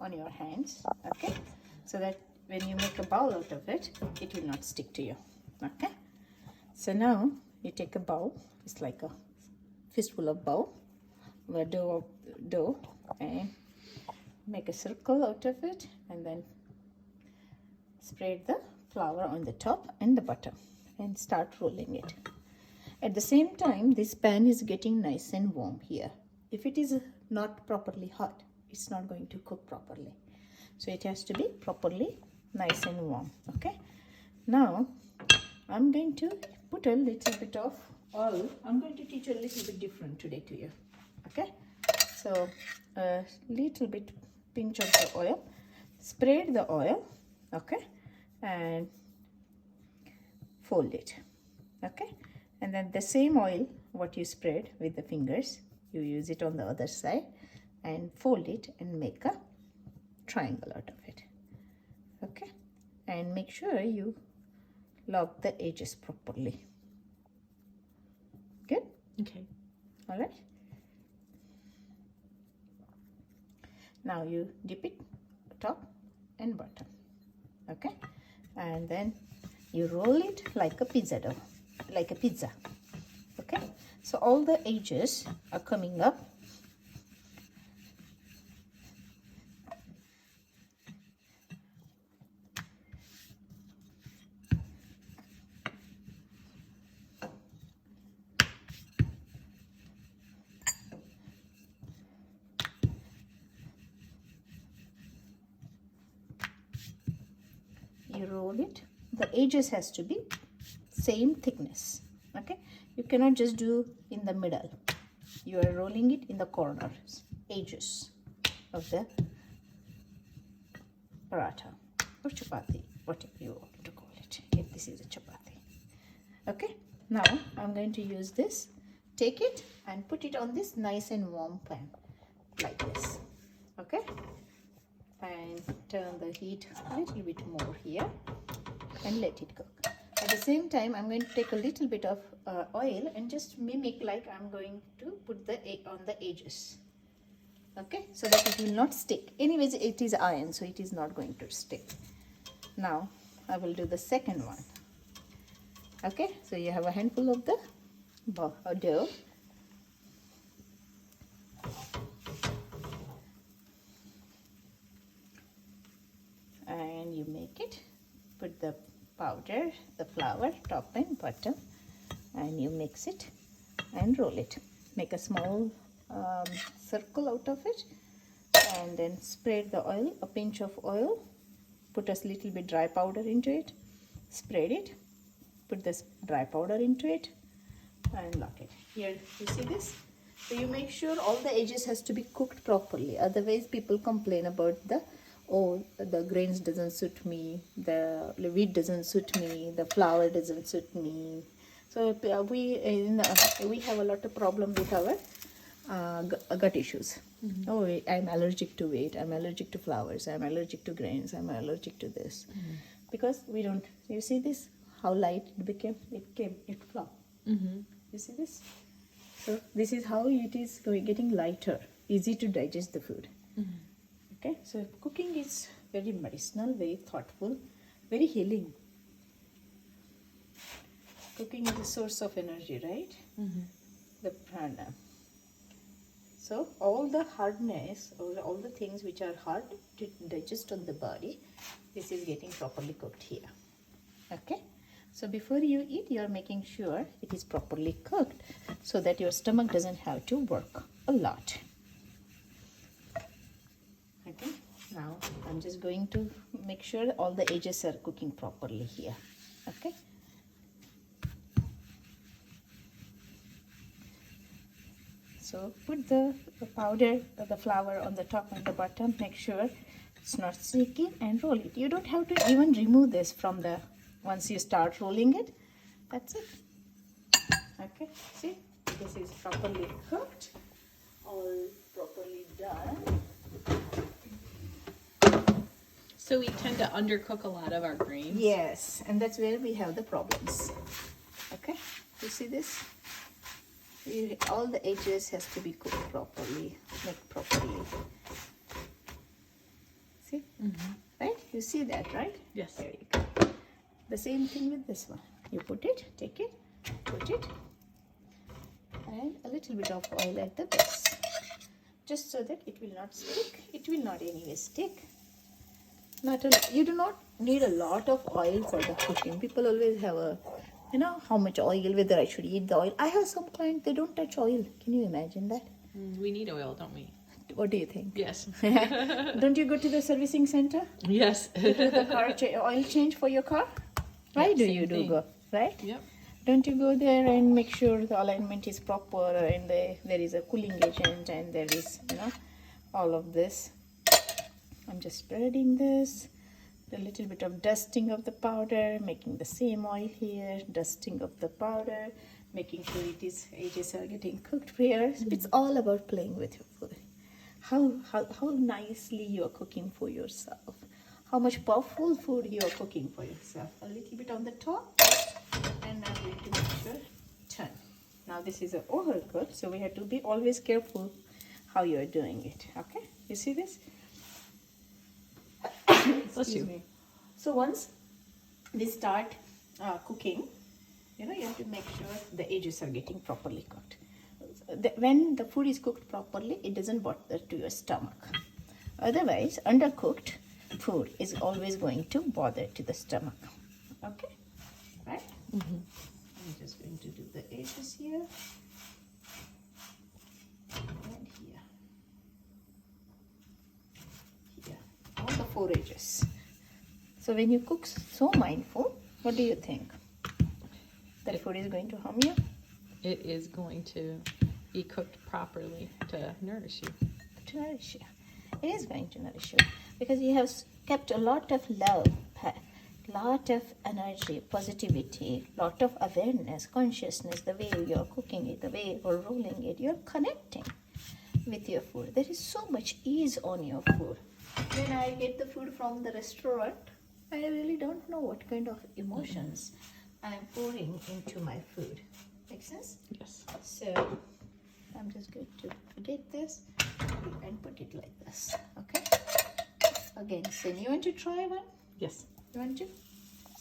on your hands, okay, so that when you make a bowl out of it, it will not stick to you. Okay, so now you take a bowl, it's like a fistful of bowl, dough, and make a circle out of it, and then spread the flour on the top and the bottom and start rolling it. At the same time, this pan is getting nice and warm here. If it is not properly hot, it's not going to cook properly. So it has to be properly nice and warm. Okay, now I'm going to put a little bit of oil. I'm going to teach you a little bit different today to you. Okay, so a little bit pinch of the oil, spread the oil, okay, and fold it. Okay, and then the same oil what you spread with the fingers, you use it on the other side and fold it and make a triangle out of it. Okay, and make sure you lock the edges properly. Good? Okay. All right. Now you dip it top and bottom. Okay, and then you roll it like a pizza dough, like a pizza. Okay, so all the edges are coming up. You roll it, the edges has to be same thickness. Okay, you cannot just do in the middle, you are rolling it in the corners, edges of the paratha or chapati, whatever you want to call it. If this is a chapati. Okay, now I'm going to use this, take it and put it on this nice and warm pan like this. Okay, and turn the heat a little bit more here and let it cook. At the same time, I'm going to take a little bit of oil and just mimic like I'm going to put the egg on the edges. Okay, so that it will not stick. Anyways, it is iron, so it is not going to stick. Now I will do the second one. Okay, so you have a handful of the dough. And you make it, put the powder, the flour, top and bottom, and you mix it and roll it. Make a small circle out of it, and then spread the oil, a pinch of oil, put a little bit dry powder into it, spread it, put this dry powder into it, and lock it. Here, you see this? So you make sure all the edges has to be cooked properly. Otherwise, people complain about the grains doesn't suit me, the wheat doesn't suit me, the flour doesn't suit me. So we have a lot of problem with our gut issues. Mm-hmm. Oh, I'm allergic to wheat, I'm allergic to flours, I'm allergic to grains, I'm allergic to this. Mm-hmm. Because we don't, you see this, how light it became, it flopped. Mm-hmm. You see this? So this is how it is getting lighter, easy to digest the food. Mm-hmm. Okay, so cooking is very medicinal, very thoughtful, very healing. Cooking is a source of energy, right? Mm-hmm. The prana. So all the hardness, or all the things which are hard to digest on the body, this is getting properly cooked here. Okay, so before you eat, you are making sure it is properly cooked so that your stomach doesn't have to work a lot. Okay, now I'm just going to make sure all the edges are cooking properly here. Okay. So put the powder, the flour on the top and the bottom. Make sure it's not sticky and roll it. You don't have to even remove this from the, once you start rolling it. That's it. Okay, see, this is properly cooked, all properly done. So we tend to undercook a lot of our grains. Yes, and that's where we have the problems. Okay, you see this? All the edges has to be cooked properly, made properly. Right? You see that, right? Yes. There you go. The same thing with this one. You put it, take it, put it, and a little bit of oil at the base. Just so that it will not stick. It will not anyway stick. You do not need a lot of oil for the cooking. People always have a, how much oil, whether I should eat the oil. I have some clients, they don't touch oil. Can you imagine that? We need oil, don't we? What do you think? Yes. Don't you go to the servicing center? Yes. Do the car oil change for your car? Why do you do go? Right? Yep. Don't you go there and make sure the alignment is proper and there is a cooling agent and there is, all of this. I'm just spreading this. A little bit of dusting of the powder, making the same oil here, dusting of the powder, making sure edges are getting cooked here. It's all about playing with your food. How nicely you are cooking for yourself. How much powerful food you are cooking for yourself. A little bit on the top, and I'm going to make sure turn. Now this is an overcook, so we have to be always careful how you are doing it. Okay, you see this? Excuse me. So once they start cooking, you have to make sure the edges are getting properly cooked. When the food is cooked properly, it doesn't bother to your stomach. Otherwise, undercooked food is always going to bother to the stomach. Okay, right? I'm just going to do the edges here and here. Here, all the 4 edges. So when you cook so mindful, what do you think? The food is going to harm you? It is going to be cooked properly to nourish you. To nourish you. It is going to nourish you because you have kept a lot of love, lot of energy, positivity, lot of awareness, consciousness, the way you're cooking it, the way you're rolling it, you're connecting with your food. There is so much ease on your food. When I get the food from the restaurant, I really don't know what kind of emotions I'm pouring into my food. Make sense? Yes. So I'm just going to get this and put it like this. Okay? Again, so you want to try one? Yes. You want to?